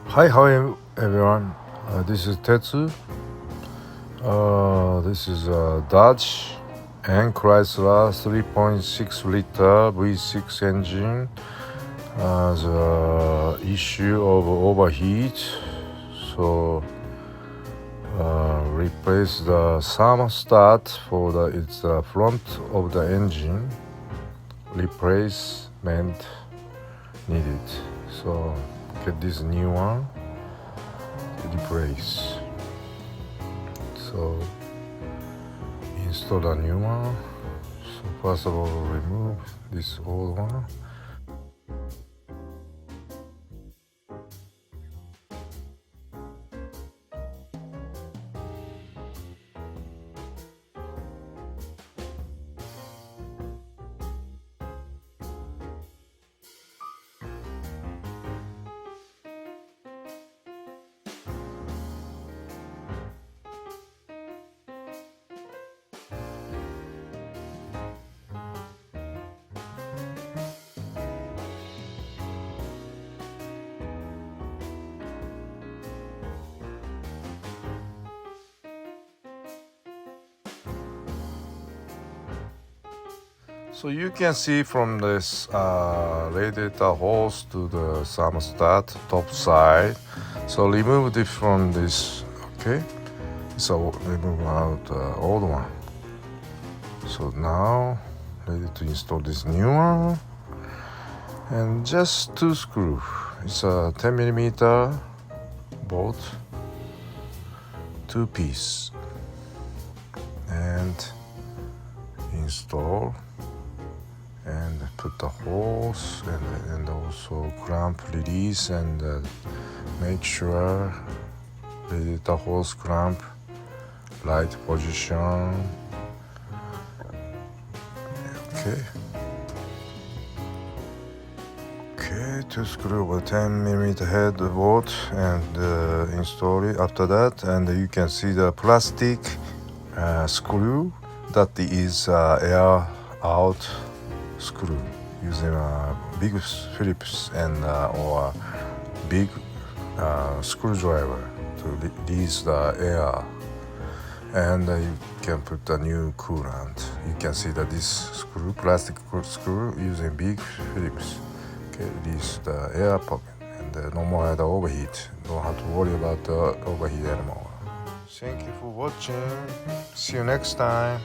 Hi, everyone. This is Tetsu. This is a Dodge and Chrysler 3.6 liter V6 engine. The issue of overheat, so replace the thermostat for its front of the engine. Replacement needed. So get this new one. Replace. So install a new one. So first of all, remove this old one. So you can see from this radiator hose to the thermostat top side. So remove it from this, okay? So remove out the old one. So now ready to install this new one. And just two screws. It's a 10mm bolt, two piece. And install. And put the hose and also clamp release and make sure the hose clamp right position. Okay, two screw with 10mm head bolt and install it after that. And you can see the plastic screw that is air out screw using a big Phillips and or big screwdriver to release the air, and you can put the new coolant. You can see that this screw, plastic screw using big Phillips, okay, release the air pocket, and no more the overheat. Don't have to worry about the overheat anymore. Thank you for watching. See you next time.